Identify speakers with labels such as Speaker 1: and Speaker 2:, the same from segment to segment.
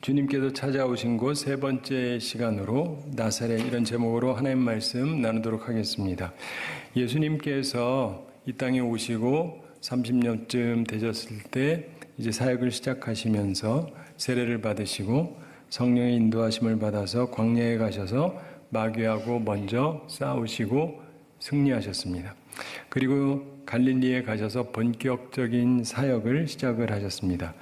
Speaker 1: 주님께서 찾아오신 곳 세 번째 시간으로 나사렛, 이런 제목으로 하나님 말씀 나누도록 하겠습니다. 예수님께서 이 땅에 오시고 30년쯤 되셨을 때 이제 사역을 시작하시면서 세례를 받으시고 성령의 인도하심을 받아서 광야에 가셔서 마귀하고 먼저 싸우시고 승리하셨습니다. 그리고 갈릴리에 가셔서 본격적인 사역을 시작을 하셨습니다.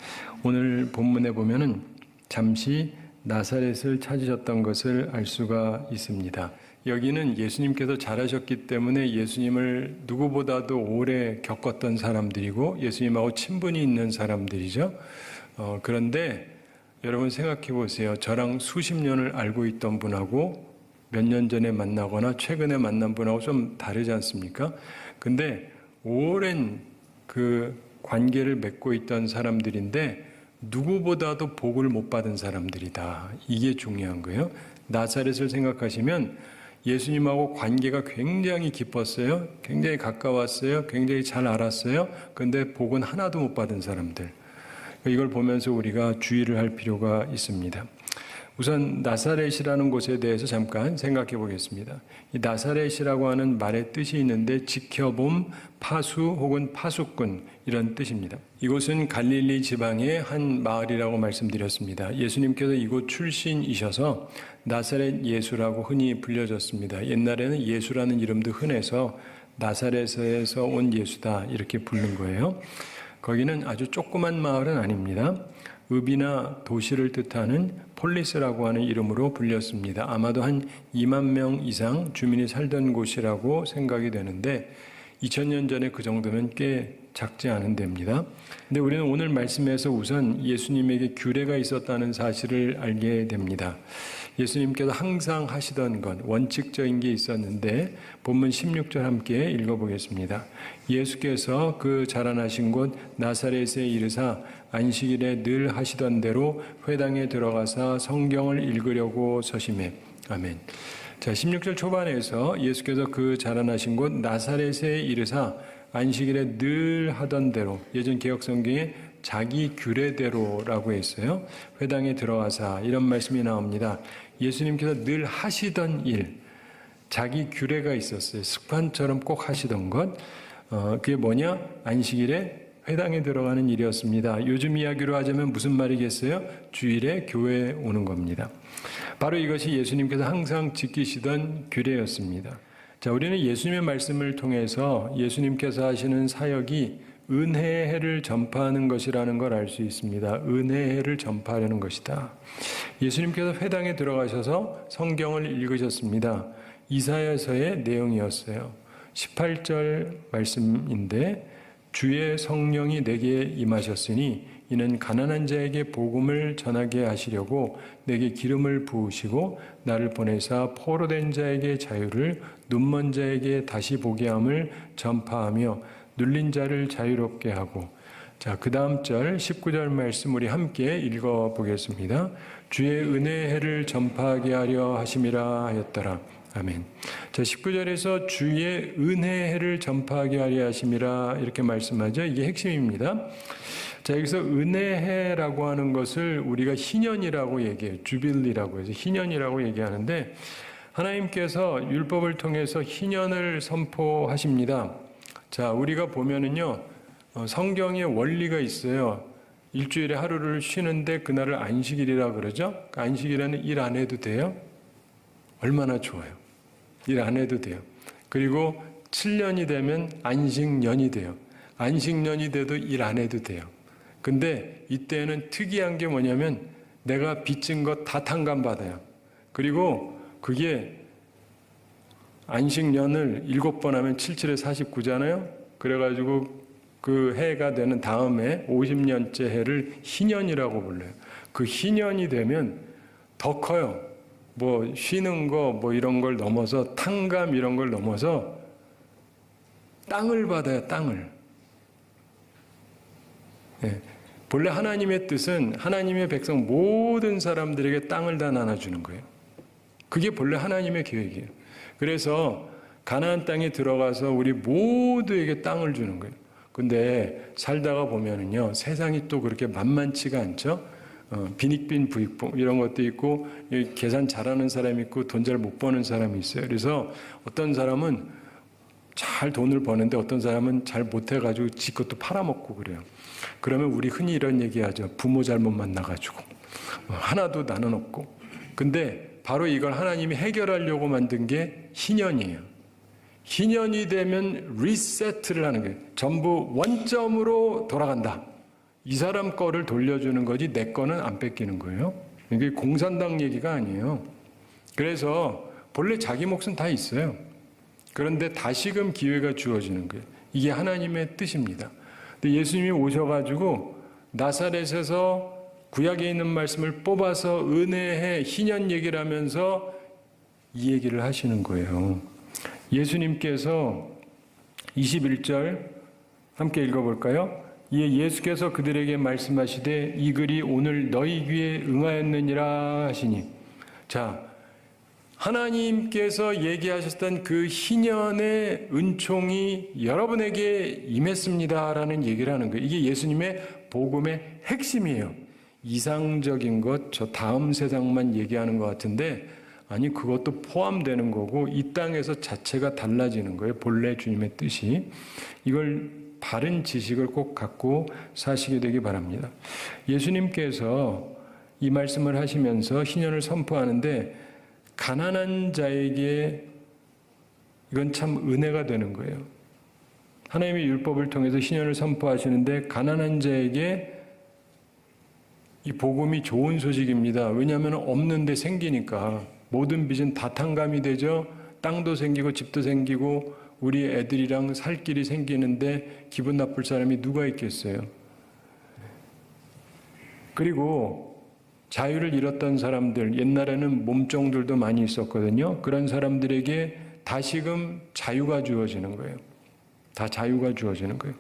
Speaker 1: 오늘 본문에 보면은 잠시 나사렛을 찾으셨던 것을 알 수가 있습니다. 여기는 예수님께서 잘하셨기 때문에 예수님을 누구보다도 오래 겪었던 사람들이고 예수님하고 친분이 있는 사람들이죠. 그런데 여러분 생각해 보세요. 저랑 수십 년을 알고 있던 분하고 몇 년 전에 만나거나 최근에 만난 분하고 좀 다르지 않습니까? 근데 오랜 그 관계를 맺고 있던 사람들인데 누구보다도 복을 못 받은 사람들이다. 이게 중요한 거예요. 나사렛을 생각하시면 예수님하고 관계가 굉장히 깊었어요. 굉장히 가까웠어요. 굉장히 잘 알았어요. 근데 복은 하나도 못 받은 사람들. 이걸 보면서 우리가 주의를 할 필요가 있습니다. 우선 나사렛이라는 곳에 대해서 잠깐 생각해 보겠습니다. 이 나사렛이라고 하는 말의 뜻이 있는데 지켜봄, 파수 혹은 파수꾼, 이런 뜻입니다. 이곳은 갈릴리 지방의 한 마을이라고 말씀드렸습니다. 예수님께서 이곳 출신이셔서 나사렛 예수라고 흔히 불려졌습니다. 옛날에는 예수라는 이름도 흔해서 나사렛에서 온 예수다 이렇게 부른 거예요. 거기는 아주 조그만 마을은 아닙니다. 읍이나 도시를 뜻하는 폴리스라고 하는 이름으로 불렸습니다. 아마도 한 2만 명 이상 주민이 살던 곳이라고 생각이 되는데 2000년 전에 그 정도면 꽤 작지 않은 데입니다. 근데 우리는 오늘 말씀에서 우선 예수님에게 규례가 있었다는 사실을 알게 됩니다. 예수님께서 항상 하시던 것, 원칙적인 게 있었는데 본문 16절 함께 읽어보겠습니다. 예수께서 그 자라나신 곳 나사렛에 이르사 안식일에 늘 하시던 대로 회당에 들어가사 성경을 읽으려고 서심해. 아멘. 자, 16절 초반에서 예수께서 그 자라나신 곳 나사렛에 이르사 안식일에 늘 하던 대로, 예전 개역성경에 자기 규례대로라고 했어요. 회당에 들어가사, 이런 말씀이 나옵니다. 예수님께서 늘 하시던 일, 자기 규례가 있었어요. 습관처럼 꼭 하시던 것. 그게 뭐냐? 안식일에 회당에 들어가는 일이었습니다. 요즘 이야기로 하자면 무슨 말이겠어요? 주일에 교회에 오는 겁니다. 바로 이것이 예수님께서 항상 지키시던 규례였습니다. 자, 우리는 예수님의 말씀을 통해서 예수님께서 하시는 사역이 은혜의 해를 전파하는 것이라는 걸 알 수 있습니다. 은혜의 해를 전파하려는 것이다. 예수님께서 회당에 들어가셔서 성경을 읽으셨습니다. 이사야서의 내용이었어요. 18절 말씀인데 주의 성령이 내게 임하셨으니 이는 가난한 자에게 복음을 전하게 하시려고 내게 기름을 부으시고 나를 보내사 포로된 자에게 자유를, 눈먼 자에게 다시 보게 함을 전파하며 눌린 자를 자유롭게 하고. 자, 그 다음 절 19절 말씀 우리 함께 읽어보겠습니다. 주의 은혜의 해를 전파하게 하려 하심이라 하였더라. 아멘. 자, 19절에서 주의 은혜의 해를 전파하게 하려 하심이라 이렇게 말씀하죠. 이게 핵심입니다. 자, 여기서 은혜해라고 하는 것을 우리가 희년이라고 얘기해요. 주빌리라고 해서 희년이라고 얘기하는데 하나님께서 율법을 통해서 희년을 선포하십니다. 자, 우리가 보면은요, 성경에 원리가 있어요. 일주일에 하루를 쉬는데 그날을 안식일이라 그러죠. 안식일에는 일 안 해도 돼요. 얼마나 좋아요. 일 안 해도 돼요. 그리고 7년이 되면 안식년이 돼요. 안식년이 돼도 일 안 해도 돼요. 근데 이때는 특이한 게 뭐냐면 내가 빚진 것 다 탕감받아요. 그리고 그게 안식년을 7번 하면 77에 49잖아요. 그래가지고 그 해가 되는 다음에 50년째 해를 희년이라고 불러요. 그 희년이 되면 더 커요. 뭐 쉬는 거 뭐 이런 걸 넘어서 탕감 이런 걸 넘어서 땅을 받아요. 땅을. 네. 본래 하나님의 뜻은 하나님의 백성 모든 사람들에게 땅을 다 나눠주는 거예요. 그게 본래 하나님의 계획이에요. 그래서 가나안 땅에 들어가서 우리 모두에게 땅을 주는 거예요. 근데 살다가 보면은요, 세상이 또 그렇게 만만치가 않죠. 빈익빈 부익부 이런 것도 있고 계산 잘하는 사람이 있고 돈 잘 못 버는 사람이 있어요. 그래서 어떤 사람은 잘 돈을 버는데 어떤 사람은 잘 못해가지고 지 것도 팔아먹고 그래요. 그러면 우리 흔히 이런 얘기하죠. 부모 잘못 만나가지고 하나도 나는 없고. 근데 바로 이걸 하나님이 해결하려고 만든 게 희년이에요. 희년이 되면 리세트를 하는 거예요. 전부 원점으로 돌아간다. 이 사람 거를 돌려주는 거지 내 거는 안 뺏기는 거예요. 이게 공산당 얘기가 아니에요. 그래서 본래 자기 몫은 다 있어요. 그런데 다시금 기회가 주어지는 거예요. 이게 하나님의 뜻입니다. 근데 예수님이 오셔가지고 나사렛에서 구약에 있는 말씀을 뽑아서 은혜의 희년 얘기를 하면서 이 얘기를 하시는 거예요. 예수님께서 21절 함께 읽어볼까요? 이에 예수께서 그들에게 말씀하시되 이 글이 오늘 너희 귀에 응하였느니라 하시니. 자, 하나님께서 얘기하셨던 그 희년의 은총이 여러분에게 임했습니다라는 얘기를 하는 거예요. 이게 예수님의 복음의 핵심이에요. 이상적인 것, 저 다음 세상만 얘기하는 것 같은데 아니 그것도 포함되는 거고 이 땅에서 자체가 달라지는 거예요. 본래 주님의 뜻이. 이걸 바른 지식을 꼭 갖고 사시게 되기 바랍니다. 예수님께서 이 말씀을 하시면서 희년을 선포하는데 가난한 자에게 이건 참 은혜가 되는 거예요. 하나님의 율법을 통해서 희년을 선포하시는데 가난한 자에게 이 복음이 좋은 소식입니다. 왜냐하면 없는데 생기니까. 모든 빚은 다 탕감이 되죠. 땅도 생기고 집도 생기고 우리 애들이랑 살 길이 생기는데 기분 나쁠 사람이 누가 있겠어요. 그리고 자유를 잃었던 사람들, 옛날에는 몸종들도 많이 있었거든요. 그런 사람들에게 다시금 자유가 주어지는 거예요. 다 자유가 주어지는 거예요.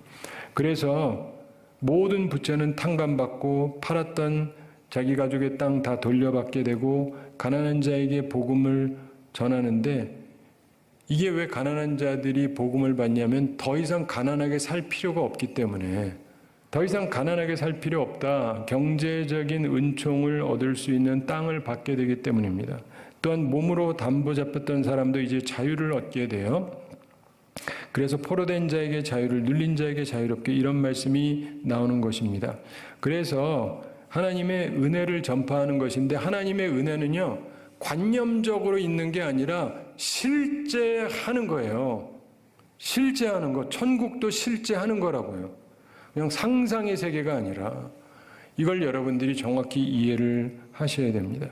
Speaker 1: 그래서 모든 부채는 탕감받고 팔았던 자기 가족의 땅 다 돌려받게 되고 가난한 자에게 복음을 전하는데 이게 왜 가난한 자들이 복음을 받냐면 더 이상 가난하게 살 필요가 없기 때문에 더 이상 가난하게 살 필요 없다. 경제적인 은총을 얻을 수 있는 땅을 받게 되기 때문입니다. 또한 몸으로 담보 잡혔던 사람도 이제 자유를 얻게 돼요. 그래서 포로된 자에게 자유를 눌린 자에게 자유롭게 이런 말씀이 나오는 것입니다. 그래서 하나님의 은혜를 전파하는 것인데 하나님의 은혜는요 관념적으로 있는 게 아니라 실제 하는 거예요. 실제 하는 거. 천국도 실제 하는 거라고요. 그냥 상상의 세계가 아니라 이걸 여러분들이 정확히 이해를 하셔야 됩니다.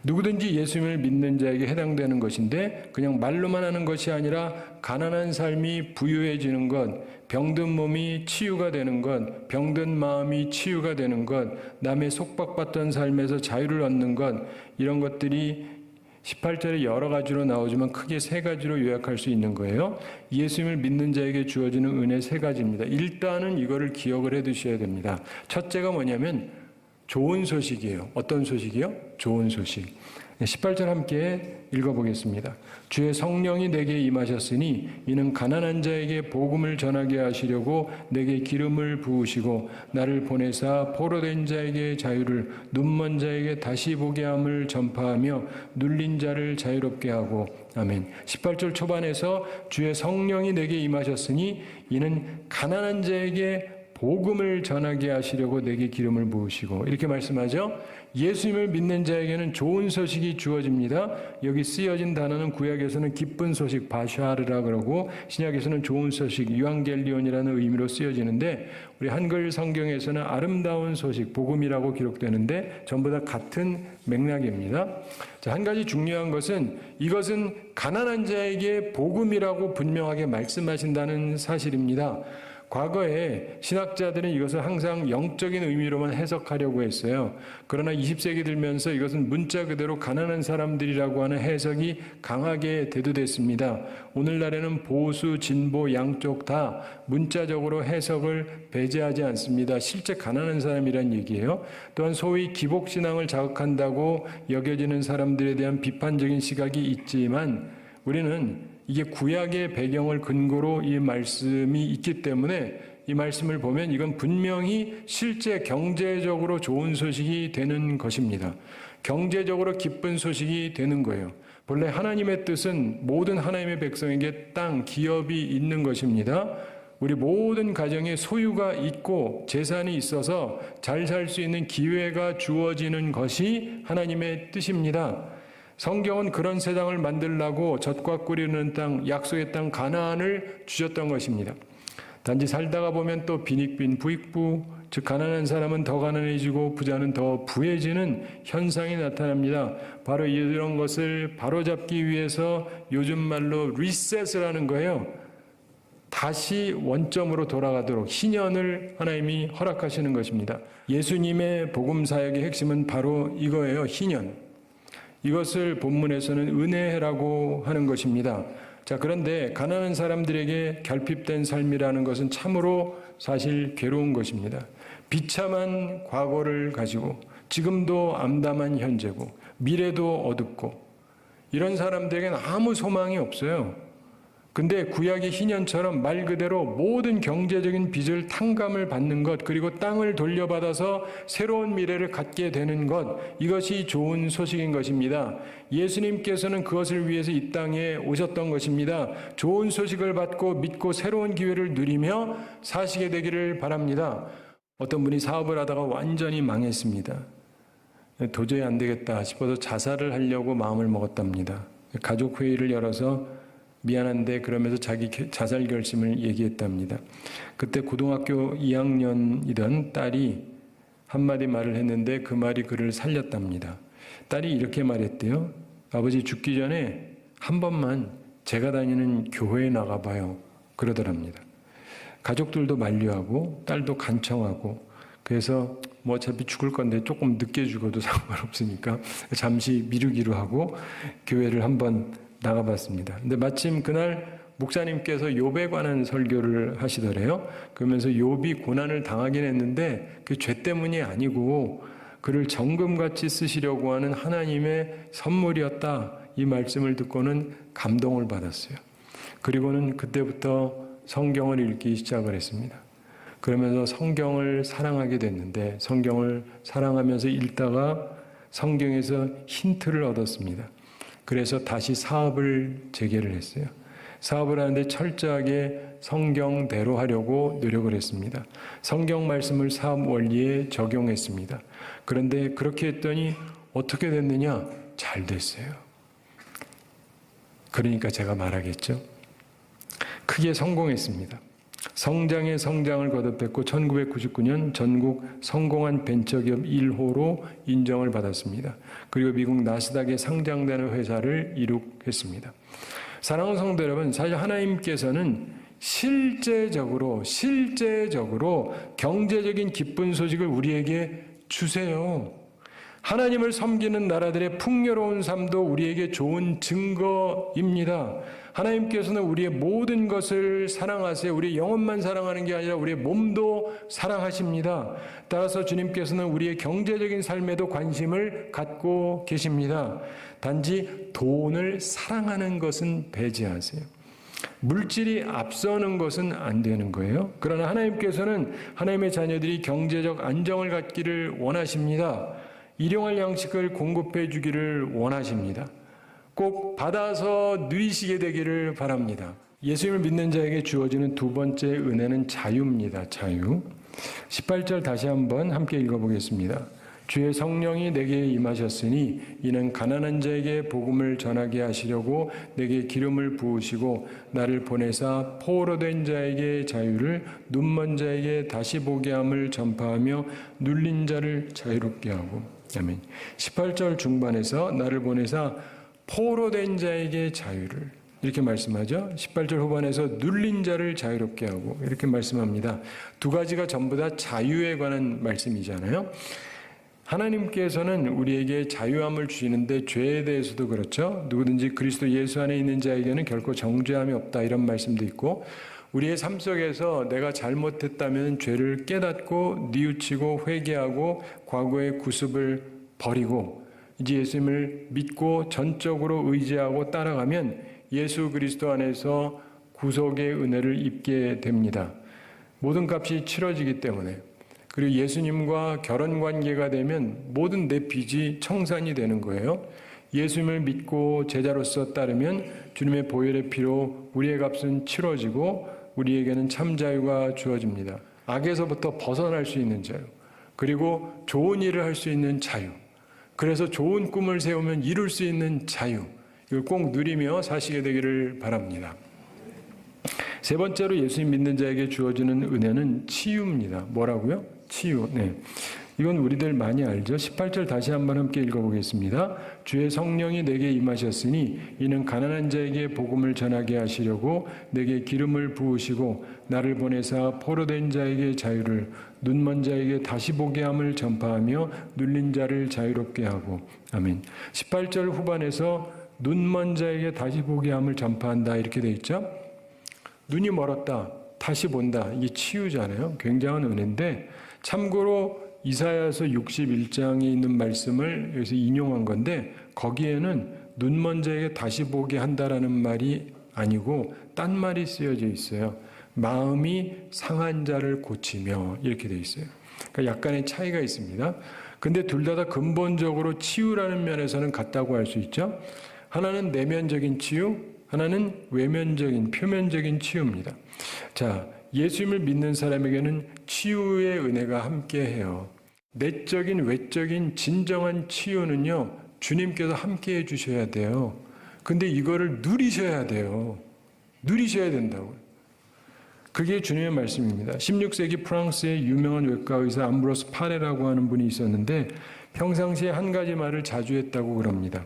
Speaker 1: 누구든지 예수님을 믿는 자에게 해당되는 것인데 그냥 말로만 하는 것이 아니라 가난한 삶이 부유해지는 것, 병든 몸이 치유가 되는 것, 병든 마음이 치유가 되는 것, 남의 속박받던 삶에서 자유를 얻는 것, 이런 것들이 18절에 여러 가지로 나오지만 크게 세 가지로 요약할 수 있는 거예요. 예수님을 믿는 자에게 주어지는 은혜 세 가지입니다. 일단은 이거를 기억을 해 두셔야 됩니다. 첫째가 뭐냐면 좋은 소식이에요. 어떤 소식이요? 좋은 소식. 18절 함께 읽어보겠습니다. 주의 성령이 내게 임하셨으니 이는 가난한 자에게 복음을 전하게 하시려고 내게 기름을 부으시고 나를 보내사 포로된 자에게 자유를 눈먼 자에게 다시 보게 함을 전파하며 눌린 자를 자유롭게 하고 아멘. 18절 초반에서 주의 성령이 내게 임하셨으니 이는 가난한 자에게 복음을 전하게 하시려고 내게 기름을 부으시고 이렇게 말씀하죠. 예수님을 믿는 자에게는 좋은 소식이 주어집니다. 여기 쓰여진 단어는 구약에서는 기쁜 소식 바샤르라 그러고 신약에서는 좋은 소식 유앙겔리온이라는 의미로 쓰여지는데 우리 한글 성경에서는 아름다운 소식 복음이라고 기록되는데 전부 다 같은 맥락입니다. 자, 한 가지 중요한 것은 이것은 가난한 자에게 복음이라고 분명하게 말씀하신다는 사실입니다. 과거에 신학자들은 이것을 항상 영적인 의미로만 해석하려고 했어요. 그러나 20세기 들면서 이것은 문자 그대로 가난한 사람들이라고 하는 해석이 강하게 대두됐습니다. 오늘날에는 보수, 진보 양쪽 다 문자적으로 해석을 배제하지 않습니다. 실제 가난한 사람이란 얘기예요. 또한 소위 기복신앙을 자극한다고 여겨지는 사람들에 대한 비판적인 시각이 있지만 우리는 이게 구약의 배경을 근거로 이 말씀이 있기 때문에 이 말씀을 보면 이건 분명히 실제 경제적으로 좋은 소식이 되는 것입니다. 경제적으로 기쁜 소식이 되는 거예요. 본래 하나님의 뜻은 모든 하나님의 백성에게 땅, 기업이 있는 것입니다. 우리 모든 가정에 소유가 있고 재산이 있어서 잘 살 수 있는 기회가 주어지는 것이 하나님의 뜻입니다. 성경은 그런 세상을 만들라고 젖과 꿀이 흐르는 땅, 약속의 땅 가나안을 주셨던 것입니다. 단지 살다가 보면 또 빈익빈 부익부, 즉 가난한 사람은 더 가난해지고 부자는 더 부해지는 현상이 나타납니다. 바로 이런 것을 바로잡기 위해서 요즘 말로 리셋을 하는 거예요. 다시 원점으로 돌아가도록 희년을 하나님이 허락하시는 것입니다. 예수님의 복음 사역의 핵심은 바로 이거예요. 희년. 이것을 본문에서는 은혜라고 하는 것입니다. 자, 그런데 가난한 사람들에게 결핍된 삶이라는 것은 참으로 사실 괴로운 것입니다. 비참한 과거를 가지고 지금도 암담한 현재고 미래도 어둡고 이런 사람들에게는 아무 소망이 없어요. 근데 구약의 희년처럼 말 그대로 모든 경제적인 빚을 탕감을 받는 것, 그리고 땅을 돌려받아서 새로운 미래를 갖게 되는 것, 이것이 좋은 소식인 것입니다. 예수님께서는 그것을 위해서 이 땅에 오셨던 것입니다. 좋은 소식을 받고 믿고 새로운 기회를 누리며 사시게 되기를 바랍니다. 어떤 분이 사업을 하다가 완전히 망했습니다. 도저히 안 되겠다 싶어서 자살을 하려고 마음을 먹었답니다. 가족회의를 열어서 미안한데 그러면서 자기 자살 결심을 얘기했답니다. 그때 고등학교 2학년이던 딸이 한마디 말을 했는데 그 말이 그를 살렸답니다. 딸이 이렇게 말했대요. 아버지 죽기 전에 한 번만 제가 다니는 교회에 나가봐요. 그러더랍니다. 가족들도 만류하고 딸도 간청하고 그래서 뭐 어차피 죽을 건데 조금 늦게 죽어도 상관없으니까 잠시 미루기로 하고 교회를 한번 나가봤습니다. 근데 마침 그날 목사님께서 욥에 관한 설교를 하시더래요. 그러면서 욥이 고난을 당하긴 했는데 그 죄 때문이 아니고 그를 정금같이 쓰시려고 하는 하나님의 선물이었다. 이 말씀을 듣고는 감동을 받았어요. 그리고는 그때부터 성경을 읽기 시작을 했습니다. 그러면서 성경을 사랑하게 됐는데 성경을 사랑하면서 읽다가 성경에서 힌트를 얻었습니다. 그래서 다시 사업을 재개를 했어요. 사업을 하는데 철저하게 성경대로 하려고 노력을 했습니다. 성경 말씀을 사업 원리에 적용했습니다. 그런데 그렇게 했더니 어떻게 됐느냐? 잘 됐어요. 그러니까 제가 말하겠죠. 크게 성공했습니다. 성장의 성장을 거듭했고 1999년 전국 성공한 벤처기업 1호로 인정을 받았습니다. 그리고 미국 나스닥에 상장되는 회사를 이룩했습니다. 사랑하는 성도 여러분, 사실 하나님께서는 실제적으로 경제적인 기쁜 소식을 우리에게 주세요. 하나님을 섬기는 나라들의 풍요로운 삶도 우리에게 좋은 증거입니다. 하나님께서는 우리의 모든 것을 사랑하세요. 우리의 영혼만 사랑하는 게 아니라 우리의 몸도 사랑하십니다. 따라서 주님께서는 우리의 경제적인 삶에도 관심을 갖고 계십니다. 단지 돈을 사랑하는 것은 배제하세요. 물질이 앞서는 것은 안 되는 거예요. 그러나 하나님께서는 하나님의 자녀들이 경제적 안정을 갖기를 원하십니다. 일용할 양식을 공급해 주기를 원하십니다. 꼭 받아서 누리시게 되기를 바랍니다. 예수님을 믿는 자에게 주어지는 두 번째 은혜는 자유입니다. 자유. 18절 다시 한번 함께 읽어보겠습니다. 주의 성령이 내게 임하셨으니 이는 가난한 자에게 복음을 전하게 하시려고 내게 기름을 부으시고 나를 보내사 포로된 자에게 자유를 눈먼 자에게 다시 보게 함을 전파하며 눌린 자를 자유롭게 하고. 아멘. 18절 중반에서 나를 보내사 포로된 자에게 자유를 이렇게 말씀하죠. 18절 후반에서 눌린 자를 자유롭게 하고 이렇게 말씀합니다. 두 가지가 전부 다 자유에 관한 말씀이잖아요. 하나님께서는 우리에게 자유함을 주시는데 죄에 대해서도 그렇죠. 누구든지 그리스도 예수 안에 있는 자에게는 결코 정죄함이 없다 이런 말씀도 있고 우리의 삶 속에서 내가 잘못했다면 죄를 깨닫고 뉘우치고 회개하고 과거의 구습을 버리고 이제 예수님을 믿고 전적으로 의지하고 따라가면 예수 그리스도 안에서 구속의 은혜를 입게 됩니다. 모든 값이 치러지기 때문에. 그리고 예수님과 결혼 관계가 되면 모든 내 빚이 청산이 되는 거예요. 예수님을 믿고 제자로서 따르면 주님의 보혈의 피로 우리의 값은 치러지고 우리에게는 참 자유가 주어집니다. 악에서부터 벗어날 수 있는 자유, 그리고 좋은 일을 할 수 있는 자유, 그래서 좋은 꿈을 세우면 이룰 수 있는 자유, 이걸 꼭 누리며 사시게 되기를 바랍니다. 세 번째로 예수님 믿는 자에게 주어지는 은혜는 치유입니다. 뭐라고요? 치유. 네. 이건 우리들 많이 알죠. 18절 다시 한번 함께 읽어보겠습니다. 주의 성령이 내게 임하셨으니 이는 가난한 자에게 복음을 전하게 하시려고 내게 기름을 부으시고 나를 보내사 포로된 자에게 자유를, 눈먼 자에게 다시 보게 함을 전파하며 눌린 자를 자유롭게 하고. 아멘. 18절 후반에서 눈먼 자에게 다시 보게 함을 전파한다 이렇게 돼 있죠. 눈이 멀었다, 다시 본다. 이게 치유잖아요. 굉장한 은혜인데, 참고로 이사야서 61장에 있는 말씀을 여기서 인용한 건데, 거기에는 눈먼 자에게 다시 보게 한다라는 말이 아니고 딴 말이 쓰여져 있어요. 마음이 상한 자를 고치며 이렇게 돼 있어요. 그러니까 약간의 차이가 있습니다. 근데 둘 다 근본적으로 치유라는 면에서는 같다고 할 수 있죠. 하나는 내면적인 치유, 하나는 외면적인, 표면적인 치유입니다. 자, 예수님을 믿는 사람에게는 치유의 은혜가 함께해요. 내적인, 외적인 진정한 치유는요, 주님께서 함께해 주셔야 돼요. 근데 이거를 누리셔야 돼요. 누리셔야 된다고요. 그게 주님의 말씀입니다. 16세기 프랑스의 유명한 외과 의사 암브로스 파레라고 하는 분이 있었는데 평상시에 한 가지 말을 자주 했다고 그럽니다.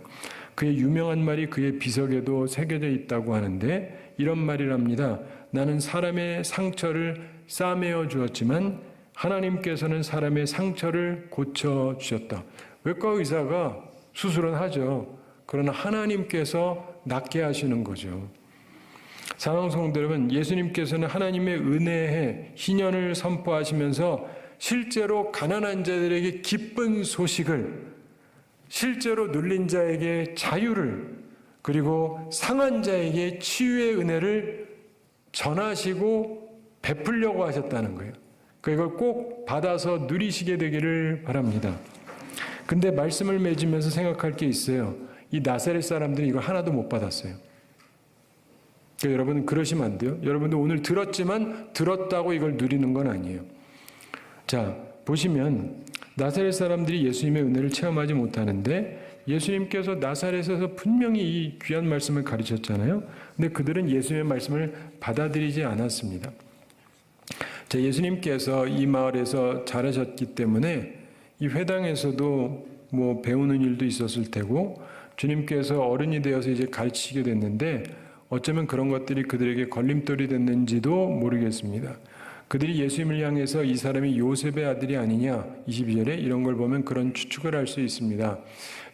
Speaker 1: 그의 유명한 말이 그의 비석에도 새겨져 있다고 하는데 이런 말이랍니다. 나는 사람의 상처를 싸매어 주었지만 하나님께서는 사람의 상처를 고쳐주셨다. 외과 의사가 수술은 하죠. 그러나 하나님께서 낫게 하시는 거죠. 사랑하는 성도 여러분, 예수님께서는 하나님의 은혜에 희년을 선포하시면서 실제로 가난한 자들에게 기쁜 소식을, 실제로 눌린 자에게 자유를, 그리고 상한 자에게 치유의 은혜를 전하시고 베풀려고 하셨다는 거예요. 이걸 꼭 받아서 누리시게 되기를 바랍니다. 근데 말씀을 맺으면서 생각할 게 있어요. 이 나사렛 사람들이 이걸 하나도 못 받았어요. 그러니까 여러분 그러시면 안 돼요. 여러분도 오늘 들었지만 들었다고 이걸 누리는 건 아니에요. 자, 보시면 나사렛 사람들이 예수님의 은혜를 체험하지 못하는데 예수님께서 나사렛에서 분명히 이 귀한 말씀을 가르쳤잖아요. 근데 그들은 예수님의 말씀을 받아들이지 않았습니다. 자, 예수님께서 이 마을에서 자라셨기 때문에 이 회당에서도 뭐 배우는 일도 있었을 테고 주님께서 어른이 되어서 이제 가르치시게 됐는데 어쩌면 그런 것들이 그들에게 걸림돌이 됐는지도 모르겠습니다. 그들이 예수님을 향해서 이 사람이 요셉의 아들이 아니냐 22절에 이런 걸 보면 그런 추측을 할 수 있습니다.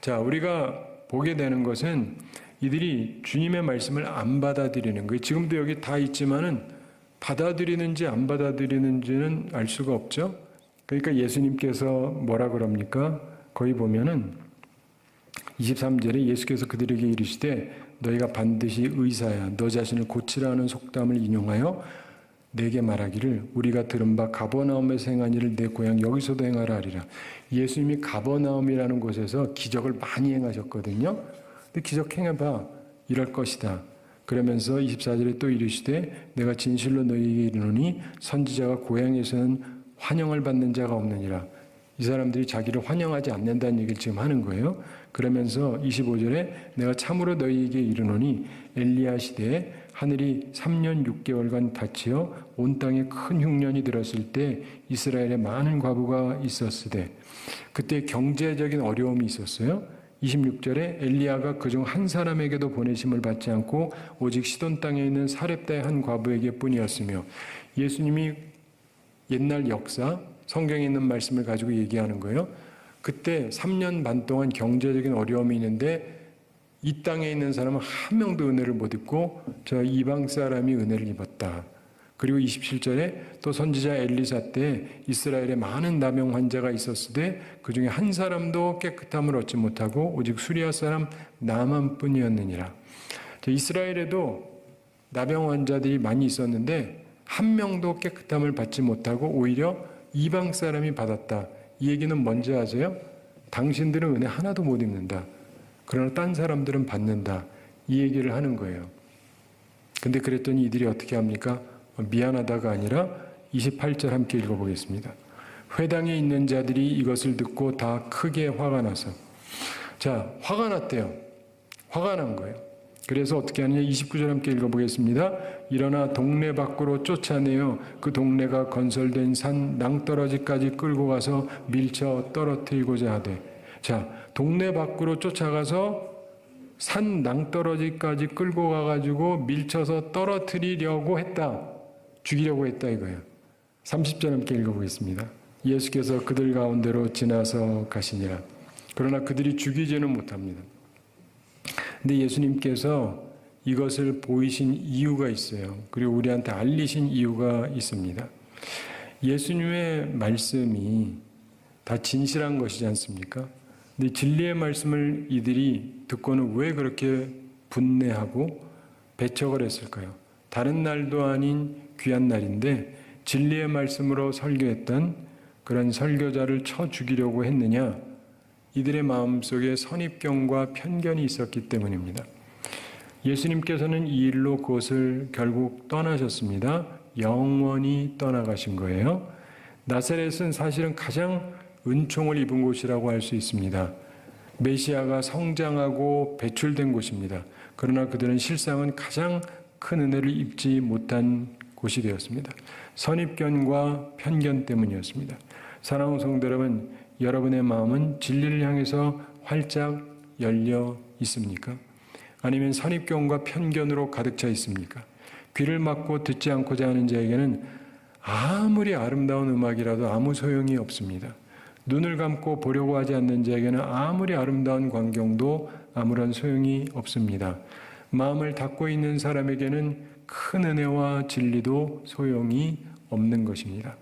Speaker 1: 자, 우리가 보게 되는 것은 이들이 주님의 말씀을 안 받아들이는 거예요. 지금도 여기 다 있지만은 받아들이는지 안 받아들이는지는 알 수가 없죠. 그러니까 예수님께서 뭐라 그럽니까? 거기 보면은 23절에 예수께서 그들에게 이르시되 너희가 반드시 의사야 너 자신을 고치라는 속담을 인용하여 내게 말하기를 우리가 들은 바 가버나움에서 행한 일을 내 고향 여기서도 행하라 하리라. 예수님이 가버나움이라는 곳에서 기적을 많이 행하셨거든요. 근데 기적 행해봐 이럴 것이다. 그러면서 24절에 또 이르시되 내가 진실로 너희에게 이르노니 선지자가 고향에서는 환영을 받는 자가 없느니라. 이 사람들이 자기를 환영하지 않는다는 얘기를 지금 하는 거예요. 그러면서 25절에 내가 참으로 너희에게 이르노니 엘리야 시대에 하늘이 3년 6개월간 닫히어 온 땅에 큰 흉년이 들었을 때 이스라엘에 많은 과부가 있었으되 그때 경제적인 어려움이 있었어요. 26절에 엘리야가 그중 한 사람에게도 보내심을 받지 않고 오직 시돈 땅에 있는 사렙다의 한 과부에게 뿐이었으며 예수님이 옛날 역사 성경에 있는 말씀을 가지고 얘기하는 거예요. 그때 3년 반 동안 경제적인 어려움이 있는데 이 땅에 있는 사람은 한 명도 은혜를 못 입고 저 이방 사람이 은혜를 입었다. 그리고 27절에 또 선지자 엘리사 때 이스라엘에 많은 나병 환자가 있었으되 그중에 한 사람도 깨끗함을 얻지 못하고 오직 수리아 사람 나만뿐이었느니라. 이스라엘에도 나병 환자들이 많이 있었는데 한 명도 깨끗함을 받지 못하고 오히려 이방 사람이 받았다. 이 얘기는 뭔지 아세요? 당신들은 은혜 하나도 못 입는다. 그러나 딴 사람들은 받는다. 이 얘기를 하는 거예요. 근데 그랬더니 이들이 어떻게 합니까? 미안하다가 아니라 28절 함께 읽어보겠습니다. 회당에 있는 자들이 이것을 듣고 다 크게 화가 나서, 자, 화가 났대요. 화가 난 거예요. 그래서 어떻게 하느냐? 29절 함께 읽어보겠습니다. 일어나 동네 밖으로 쫓아내어 그 동네가 건설된 산 낭떠러지까지 끌고 가서 밀쳐 떨어뜨리고자 하되, 자, 동네 밖으로 쫓아가서 산 낭떠러지까지 끌고 가가지고 밀쳐서 떨어뜨리려고 했다. 죽이려고 했다 이거예요. 30절 함께 읽어보겠습니다. 예수께서 그들 가운데로 지나서 가시니라. 그러나 그들이 죽이지는 못합니다. 근데 예수님께서 이것을 보이신 이유가 있어요. 그리고 우리한테 알리신 이유가 있습니다. 예수님의 말씀이 다 진실한 것이지 않습니까? 근데 진리의 말씀을 이들이 듣고는 왜 그렇게 분내하고 배척을 했을까요? 다른 날도 아닌 귀한 날인데 진리의 말씀으로 설교했던 그런 설교자를 쳐 죽이려고 했느냐? 이들의 마음속에 선입견과 편견이 있었기 때문입니다. 예수님께서는 이 일로 그것을 결국 떠나셨습니다. 영원히 떠나가신 거예요. 나사렛은 사실은 가장 은총을 입은 곳이라고 할 수 있습니다. 메시아가 성장하고 배출된 곳입니다. 그러나 그들은 실상은 가장 큰 은혜를 입지 못한 곳이 되었습니다. 선입견과 편견 때문이었습니다. 사랑하는 성도 여러분, 여러분의 마음은 진리를 향해서 활짝 열려 있습니까? 아니면 선입견과 편견으로 가득 차 있습니까? 귀를 막고 듣지 않고자 하는 자에게는 아무리 아름다운 음악이라도 아무 소용이 없습니다. 눈을 감고 보려고 하지 않는 자에게는 아무리 아름다운 광경도 아무런 소용이 없습니다. 마음을 닫고 있는 사람에게는 큰 은혜와 진리도 소용이 없는 것입니다.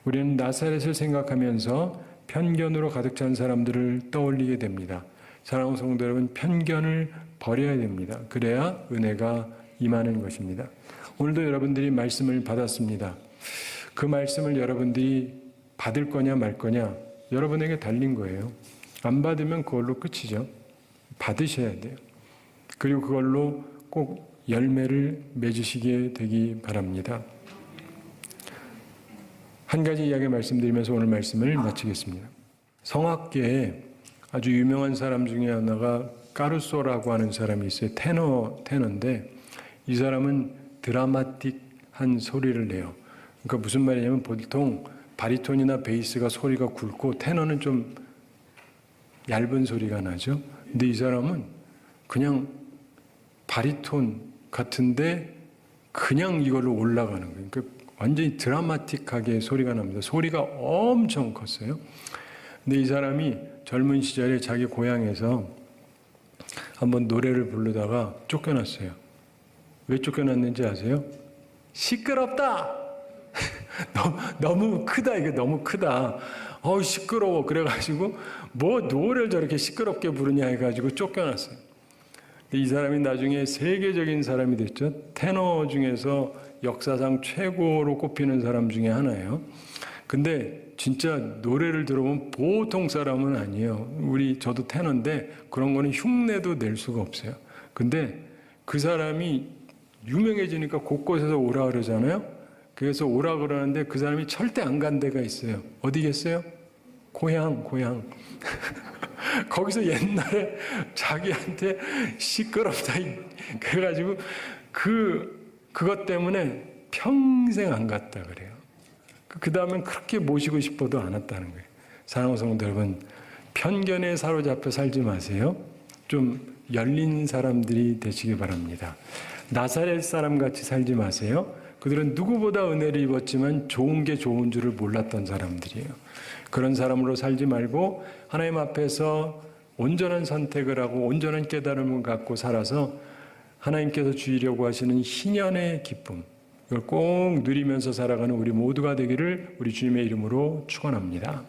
Speaker 1: 우리는 나사렛을 생각하면서 편견으로 가득 찬 사람들을 떠올리게 됩니다. 사랑하는 성도 여러분, 편견을 버려야 됩니다. 그래야 은혜가 임하는 것입니다. 오늘도 여러분들이 말씀을 받았습니다. 그 말씀을 여러분들이 받을 거냐 말 거냐 여러분에게 달린 거예요. 안 받으면 그걸로 끝이죠. 받으셔야 돼요. 그리고 그걸로 꼭 열매를 맺으시게 되기 바랍니다. 한 가지 이야기 말씀드리면서 오늘 말씀을 마치겠습니다. 성악계에 아주 유명한 사람 중에 하나가 까루소라고 하는 사람이 있어요. 테너인데 이 사람은 드라마틱한 소리를 내요. 그러니까 무슨 말이냐면 보통 바리톤이나 베이스가 소리가 굵고 테너는 좀 얇은 소리가 나죠. 근데 이 사람은 그냥 바리톤 같은데 그냥 이걸로 올라가는 거예요. 그러니까 완전히 드라마틱하게 소리가 납니다. 소리가 엄청 컸어요. 근데 이 사람이 젊은 시절에 자기 고향에서 한번 노래를 부르다가 쫓겨났어요. 왜 쫓겨났는지 아세요? 시끄럽다! 너무 크다, 이게 너무 크다. 시끄러워. 그래가지고 뭐 노래를 저렇게 시끄럽게 부르냐 해가지고 쫓겨났어요. 이 사람이 나중에 세계적인 사람이 됐죠. 테너 중에서 역사상 최고로 꼽히는 사람 중에 하나예요. 근데 진짜 노래를 들어보면 보통 사람은 아니에요. 저도 테너인데 그런 거는 흉내도 낼 수가 없어요. 근데 그 사람이 유명해지니까 곳곳에서 오라 그러잖아요. 그래서 오라 그러는데 그 사람이 절대 안 간 데가 있어요. 어디겠어요? 고향. 거기서 옛날에 자기한테 시끄럽다 그래가지고 그것 때문에 평생 안 갔다 그래요. 그 다음엔 그렇게 모시고 싶어도 안 왔다는 거예요. 사랑하는 성도 여러분, 편견에 사로잡혀 살지 마세요. 좀 열린 사람들이 되시기 바랍니다. 나사렛 사람 같이 살지 마세요. 그들은 누구보다 은혜를 입었지만 좋은 게 좋은 줄을 몰랐던 사람들이에요. 그런 사람으로 살지 말고 하나님 앞에서 온전한 선택을 하고 온전한 깨달음을 갖고 살아서 하나님께서 주시려고 하시는 희년의 기쁨, 이걸 꼭 누리면서 살아가는 우리 모두가 되기를 우리 주님의 이름으로 축원합니다.